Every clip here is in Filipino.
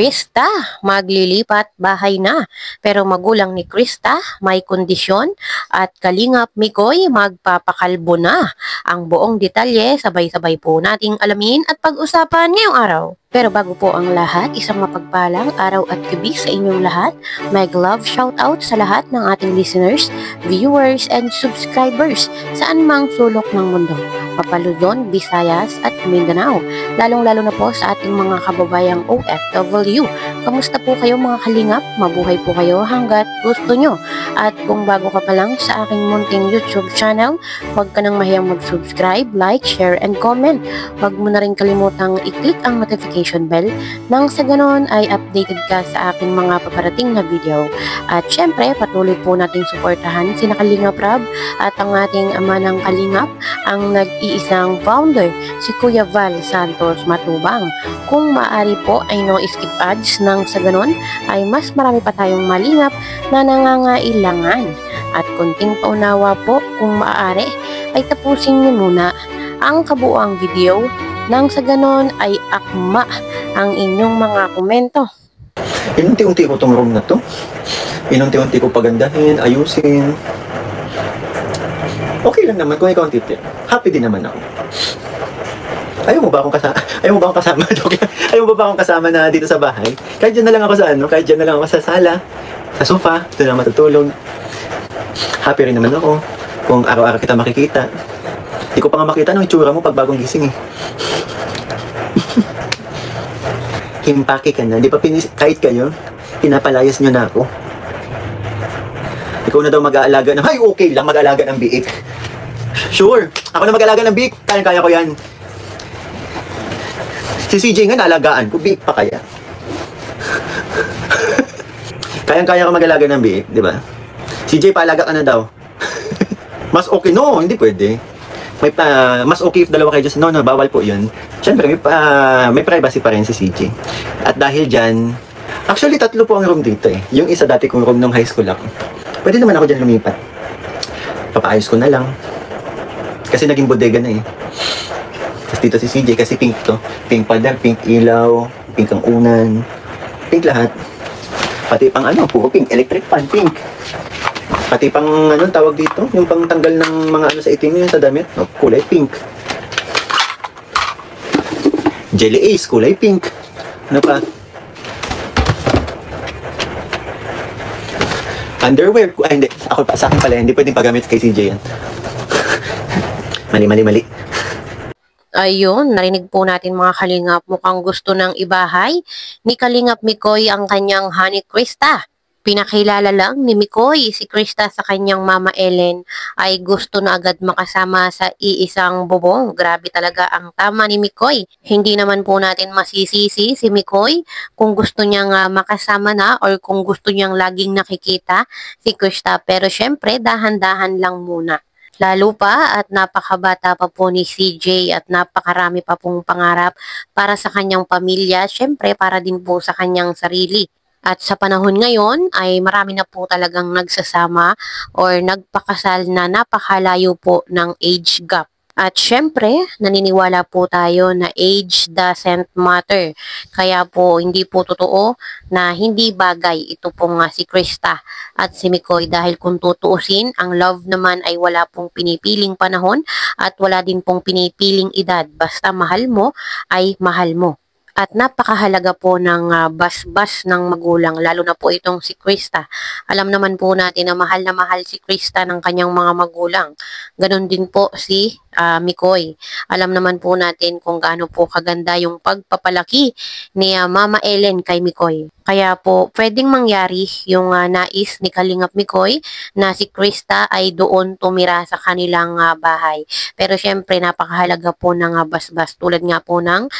Krista, maglilipat bahay na. Pero magulang ni Krista may kondisyon at Kalingap Mikoy magpapakalbo na. Ang buong detalye sabay-sabay po nating alamin at pag-usapan ngayong araw. Pero bago po ang lahat, isang mapagpalang araw at gabi sa inyong lahat. Mag love shoutout sa lahat ng ating listeners, viewers, and subscribers saan mang sulok ng mundo. Papaluzon, Visayas at Mindanao. Lalong-lalo na po sa ating mga kababayang OFW. Kamusta po kayo mga kalingap? Mabuhay po kayo hanggat gusto nyo. At kung bago ka pa lang sa aking munting YouTube channel, huwag ka nang mahiyang mag-subscribe, like, share, and comment. Huwag mo na rin kalimutang i-click ang notification bell nang sa ganon ay updated ka sa aking mga paparating na video. At syempre, patuloy po nating suportahan sina Kalingap Rab at ang ating ama ng Kalingap, ang nag-iisang founder, si Kuya Val Santos Matubang. Kung maaari po ay no skip ads nang sa ganon ay mas marami pa tayong malingap na nangangailangan. At kunting paunawa po kung maaari ay tapusin niyo muna ang kabuuang video nang sa ganon ay akma ang inyong mga komento. Inunti-unti ko tong room na to. Inunti-unti ko pagandahin, ayusin. Okay lang naman kung ikaw ang titip. Happy din naman ako. Ayaw mo ba akong kasama? Ayaw mo ba akong kasama? Ayaw mo ba akong kasama na dito sa bahay? Kahit dyan na lang ako sa kahit dyan na lang ako sa sala, sa sofa, doon na matutulog. Happy rin naman ako kung araw-araw kita makikita. Hindi ko pa nga makita ng itsura mo pag bagong gising eh. Himpaki ka na. Di pa kahit kayo, pinapalayas nyo na ako. Ikaw na daw mag-aalaga ng, ay okay lang mag-aalaga ng biik. Sure, ako na mag-aalaga ng biik. Kaya ko yan. Si CJ nga naalagaan ko, biik pa kaya. Kaya ko mag-aalaga ng biik, di ba? CJ, paalaga ka na daw. Mas okay, no, hindi pwede. Mas okay if dalawa kayo dyan. No, bawal po yun. Siyempre, may privacy pa rin si CJ. At dahil dyan, actually, 3 po ang room dito eh. Yung isa dati kong room nung high school ako. Pwede naman ako dyan lumipat. Papaayos ko na lang. Kasi naging bodega na eh. Tapos dito si CJ kasi pink to. Pink pader, pink ilaw, pink ang unan. Pink lahat. Pati pang puro pink. Electric fan, pink. Pati pang tawag dito? Yung pang tanggal ng mga sa itim yun sa damit. No, kulay pink. Jelly Ace, kulay pink. Ano pa? Underwear. Ay, hindi. Ako pa, sa akin pala. Hindi pwedeng pagamit kay CJ yan. Mali. Ayun, narinig po natin mga kalingap, mukhang gusto ng ibahay ni Kalingap Mikoy ang kanyang honey Krista. Pinakilala lang ni Mikoy si Krista sa kanyang mama Ellen ay gusto na agad makasama sa iisang bubong. Grabe talaga ang tama ni Mikoy. Hindi naman po natin masisisi si Mikoy kung gusto niyang makasama na or kung gusto niyang laging nakikita si Krista. Pero syempre dahan-dahan lang muna. Lalo pa at napakabata pa po ni CJ at napakarami pa pong pangarap para sa kanyang pamilya, syempre para din po sa kanyang sarili. At sa panahon ngayon ay marami na po talagang nagsasama or nagpakasal na napakalayo po ng age gap. At syempre, naniniwala po tayo na age doesn't matter. Kaya po, hindi po totoo na hindi bagay ito pong si Krista at si Mikoy. Dahil kung tutuusin, ang love naman ay wala pong pinipiling panahon at wala din pong pinipiling edad. Basta mahal mo ay mahal mo. At napakahalaga po ng bas-bas ng magulang, lalo na po itong si Krista. Alam naman po natin na mahal si Krista ng kanyang mga magulang. Ganon din po si Mikoy. Alam naman po natin kung gaano po kaganda yung pagpapalaki ni Mama Ellen kay Mikoy. Kaya po, pwedeng mangyari yung nais ni Kalingap Mikoy na si Krista ay doon tumira sa kanilang bahay. Pero syempre, napakahalaga po ng bas-bas. Tulad nga po ng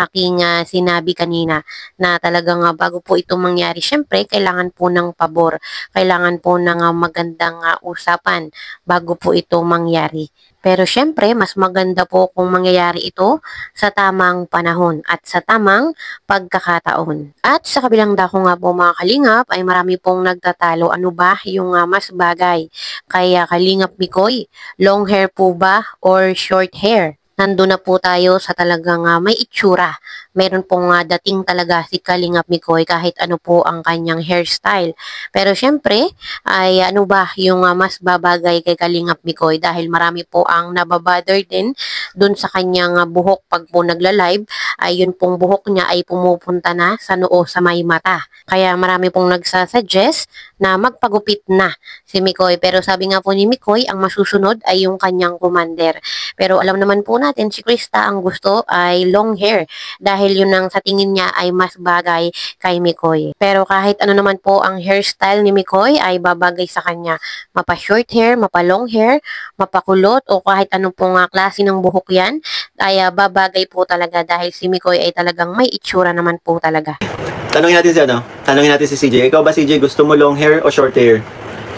aking sinabi kanina na talagang bago po ito mangyari, syempre, kailangan po ng pabor. Kailangan po ng magandang usapan bago po ito mangyari. Pero syempre, mas maganda po kung mangyayari ito sa tamang panahon at sa tamang pagkakataon. At sa kabilang dako nga po mga kalingap ay marami pong nagtatalo. Ano ba yung mas bagay? Kaya Kalingap Mikoy, long hair po ba or short hair? nandun na po tayo sa talagang may itsura. Meron pong dating talaga si Kalingap Mikoy kahit ano po ang kanyang hairstyle. Pero syempre, ay ano ba yung mas babagay kay Kalingap Mikoy dahil marami po ang nababother din dun sa kanyang buhok pag po nagla-live, ay yun pong buhok niya ay pumupunta na sa noo sa may mata. Kaya marami pong nagsasuggest na magpagupit na si Mikoy. Pero sabi nga po ni Mikoy, ang masusunod ay yung kanyang commander. Pero alam naman po natin, si Krista ang gusto ay long hair dahil yun ang sa tingin niya ay mas bagay kay Mikoy. Pero kahit ano naman po ang hairstyle ni Mikoy ay babagay sa kanya. Mapa short hair, mapa long hair, mapakulot o kahit anong pong klase ng buhok yan ay babagay po talaga dahil si Mikoy ay talagang may itsura naman po talaga. Tanungin natin si Tanungin natin si CJ. Ikaw ba, CJ, gusto mo long hair o short hair?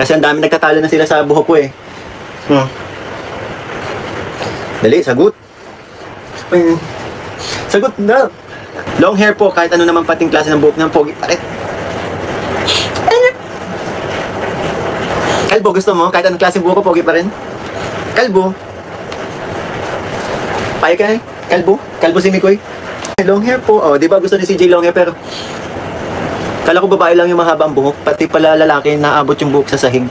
Kasi ang dami nagtatalo na sila sa buhok ko eh. Dali, sagot. Sagot na. Long hair po, kahit ano naman pating klase ng buhok ng pogi. Bakit? Kalbo, gusto mo? Kahit anong klase ng buhok ko, pogi pa rin? Kalbo. Paya ka eh? Kalbo? Kalbo si Mikoy? Long hair po. Oh, di ba gusto ni CJ long hair pero kala ko babae lang yung mahabang buhok, pati pala lalaki naabot yung buhok sa sahig.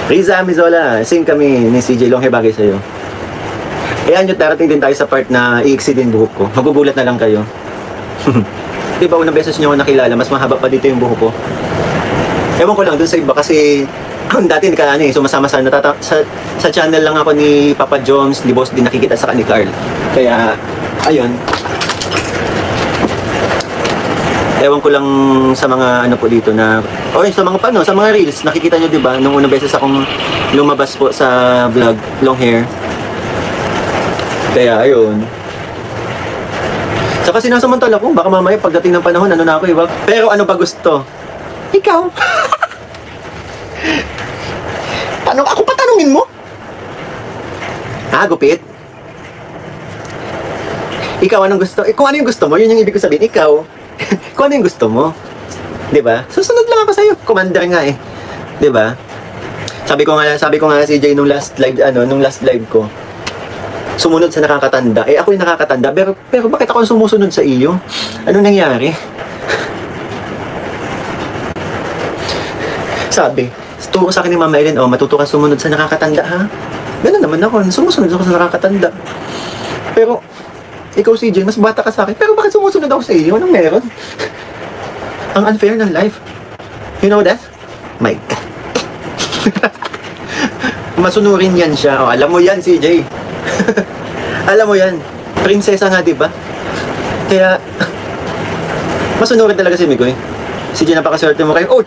Riza Mizola, sing kami ni CJ long hair bagay sa'yo. Ayan yung darating din tayo sa part na iiksi din buhok ko. Magugulat na lang kayo. Di ba unang beses nyo ako nakilala, mas mahaba pa dito yung buhok ko. Ewan ko lang dun sa iba kasi dati hindi ka sumasama sa channel lang ako ni Papa Jones, ni Boss din nakikita sa ni Carl. Kaya, ayun. Ewan ko lang sa mga ano po dito na, sa mga sa mga reels, nakikita nyo diba, nung unang beses akong lumabas po sa vlog, long hair. Kaya, ayun. Saka sinasamantala ko, baka mamaya pagdating ng panahon, ano na ako, iba. Pero ano ba gusto? Ikaw. Ako pa tanungin mo? Gupit? Ikaw anong gusto? Kung ano yung gusto mo, yun yung ibig ko sabihin. Ikaw, kung ano yung gusto mo. Diba? Susunod lang ako sa'yo. Commander nga eh. Diba? Sabi ko nga si Jay nung last live ko. Sumunod sa nakakatanda. Ako yung nakakatanda. Pero bakit ako sumusunod sa iyo? Ano nangyari? Sabi, turo sa akin ni Mama Ellen, matuto ka sumunod sa nakakatanda, ha? Ganun naman ako, sumusunod ako sa nakakatanda. Pero, ikaw CJ, mas bata ka sa akin, pero bakit sumusunod ako sa iyo? Anong meron? Ang unfair ng life. You know that? My God. Masunurin yan siya. Alam mo yan, CJ. Alam mo yan. Prinsesa nga, diba? Kaya, masunurin talaga si Mikoy. CJ, napakaswerte mo kayo.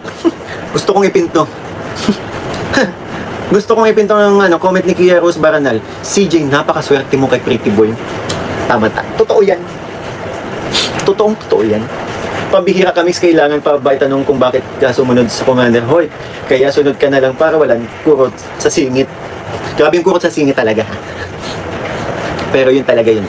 Gusto kong ipinto. Gusto kong ipinto ng comment ni Kia Rose Baranal. CJ, napakaswerte mo kay Pretty Boy. Tama. Totoo yan. Totoo yan. Pambihira kami, kailangan pa ba itanong kung bakit ka sumunod sa Commander Hoy. Kaya sunod ka na lang para walang kurot sa singit. Grabe yung kurot sa singit talaga. Pero yun talaga yun.